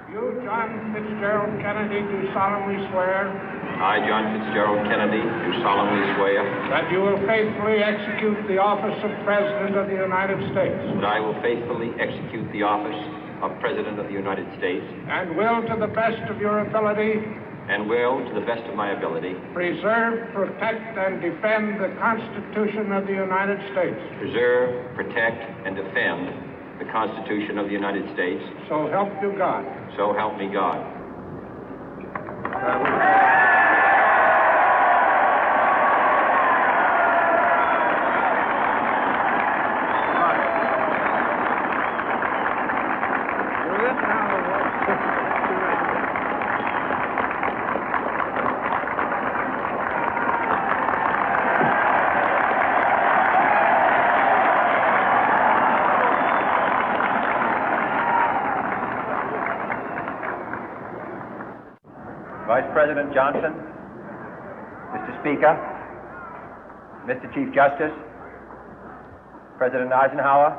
You, John Fitzgerald Kennedy, do solemnly swear I, John Fitzgerald Kennedy, do solemnly swear that you will faithfully execute the office of President of the United States that I will faithfully execute the office of President of the United States and will, to the best of your ability, and will, to the best of my ability, preserve, protect, and defend the Constitution of the United States. preserve, protect, and defend the Constitution of the United States. So help you God. So help me God. Vice President Johnson, Mr. Speaker, Mr. Chief Justice, President Eisenhower,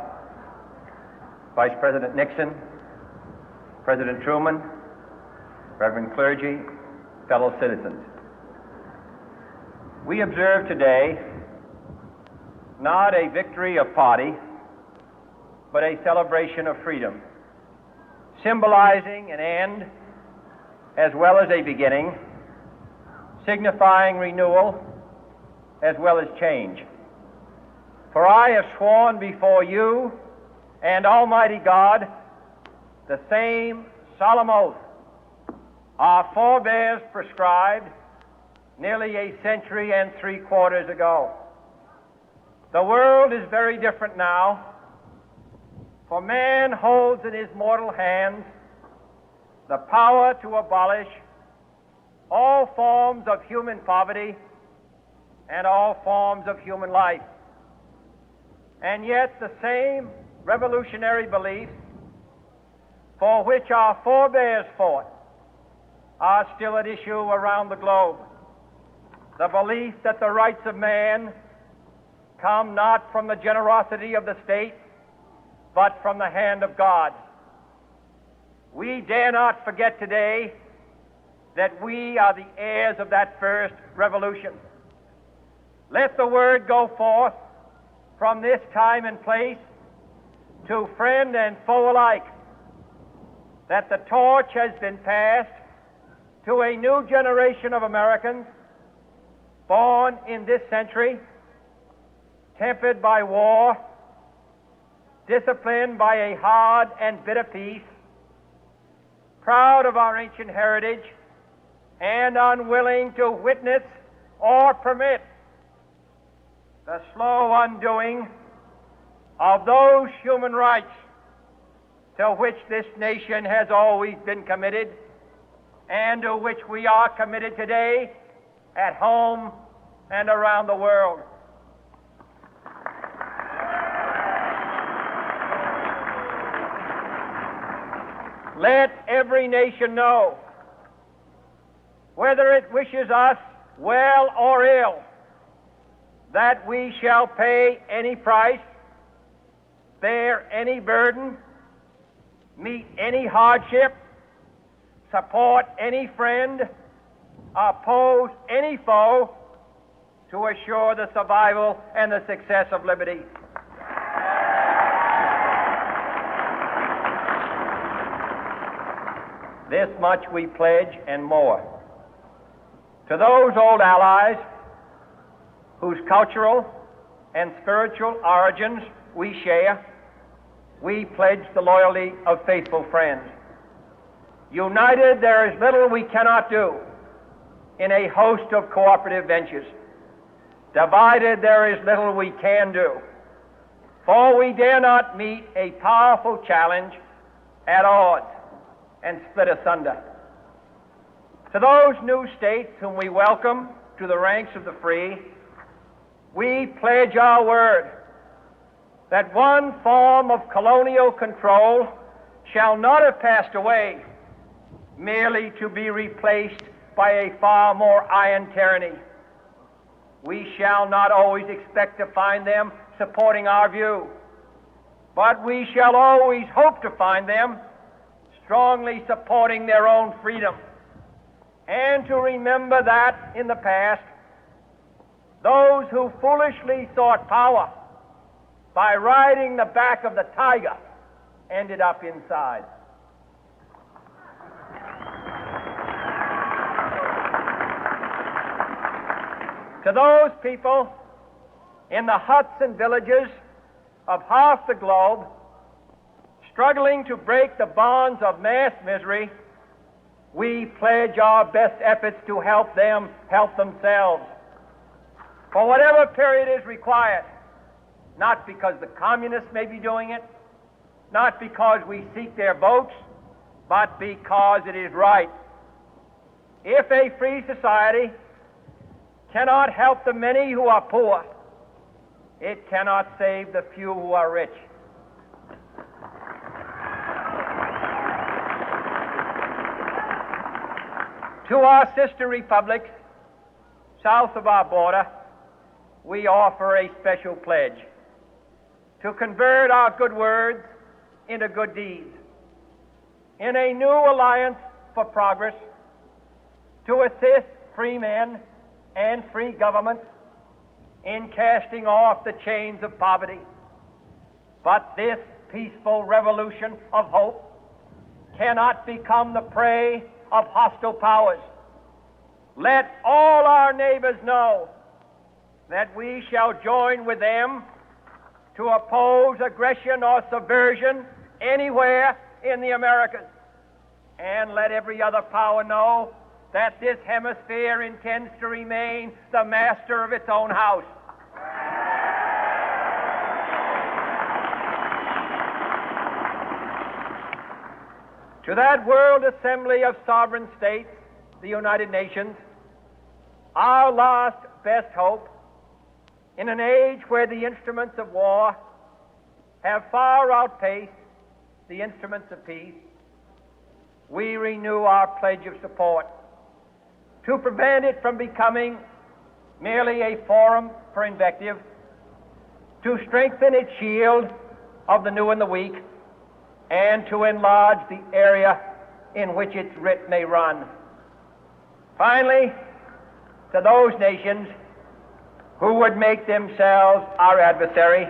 Vice President Nixon, President Truman, Reverend clergy, fellow citizens. We observe today not a victory of party, but a celebration of freedom, symbolizing an end as well as a beginning, signifying renewal as well as change. For I have sworn before you and Almighty God the same solemn oath our forebears prescribed nearly a century and 3/4 ago. The world is very different now, for man holds in his mortal hands the power to abolish all forms of human poverty and all forms of human life. And yet the same revolutionary beliefs for which our forebears fought are still at issue around the globe. The belief that the rights of man come not from the generosity of the state, but from the hand of God. We dare not forget today that we are the heirs of that first revolution. Let the word go forth from this time and place to friend and foe alike that the torch has been passed to a new generation of Americans born in this century, tempered by war, disciplined by a hard and bitter peace, proud of our ancient heritage, and unwilling to witness or permit the slow undoing of those human rights to which this nation has always been committed and to which we are committed today at home and around the world. Let every nation know, whether it wishes us well or ill, that we shall pay any price, bear any burden, meet any hardship, support any friend, oppose any foe to assure the survival and the success of liberty. This much we pledge and more. To those old allies whose cultural and spiritual origins we share, we pledge the loyalty of faithful friends. United, there is little we cannot do in a host of cooperative ventures. Divided, there is little we can do, for we dare not meet a powerful challenge at odds and split asunder. To those new states whom we welcome to the ranks of the free, we pledge our word that one form of colonial control shall not have passed away, merely to be replaced by a far more iron tyranny. We shall not always expect to find them supporting our view, but we shall always hope to find them strongly supporting their own freedom, and to remember that in the past, those who foolishly sought power by riding the back of the tiger ended up inside. To those people in the huts and villages of half the globe struggling to break the bonds of mass misery, we pledge our best efforts to help them help themselves for whatever period is required, not because the communists may be doing it, not because we seek their votes, but because it is right. If a free society cannot help the many who are poor, it cannot save the few who are rich. To our sister republics south of our border, we offer a special pledge to convert our good words into good deeds, in a new alliance for progress, to assist free men and free governments in casting off the chains of poverty. But this peaceful revolution of hope cannot become the prey of hostile powers. Let all our neighbors know that we shall join with them to oppose aggression or subversion anywhere in the Americas. And let every other power know that this hemisphere intends to remain the master of its own house. To that World Assembly of Sovereign States, the United Nations, our last best hope, in an age where the instruments of war have far outpaced the instruments of peace, we renew our pledge of support to prevent it from becoming merely a forum for invective, to strengthen its shield of the new and the weak, and to enlarge the area in which its writ may run. Finally, to those nations who would make themselves our adversary,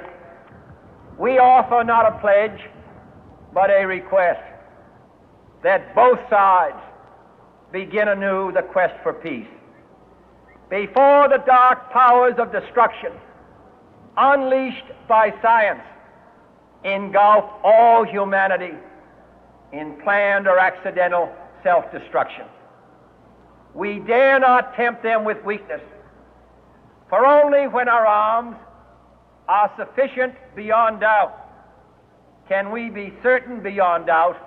we offer not a pledge, but a request that both sides begin anew the quest for peace. Before the dark powers of destruction, unleashed by science, engulf all humanity in planned or accidental self-destruction, we dare not tempt them with weakness, for only when our arms are sufficient beyond doubt can we be certain beyond doubt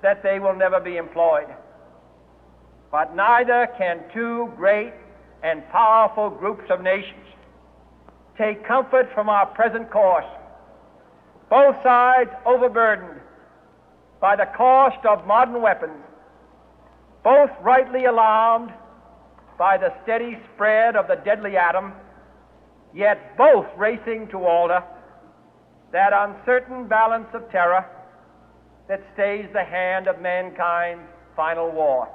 that they will never be employed. But neither can two great and powerful groups of nations take comfort from our present course, both sides overburdened by the cost of modern weapons, both rightly alarmed by the steady spread of the deadly atom, yet both racing to alter that uncertain balance of terror that stays the hand of mankind's final war.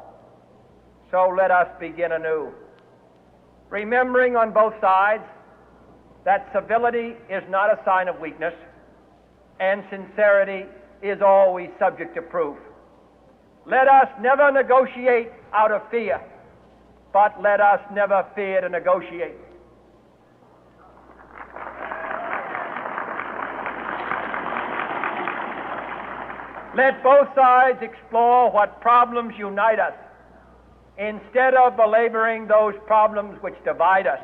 So let us begin anew, remembering on both sides that civility is not a sign of weakness, and sincerity is always subject to proof. Let us never negotiate out of fear, but let us never fear to negotiate. Let both sides explore what problems unite us, instead of belaboring those problems which divide us.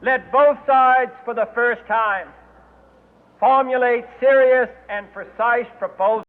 Let both sides, for the first time, formulate serious and precise proposals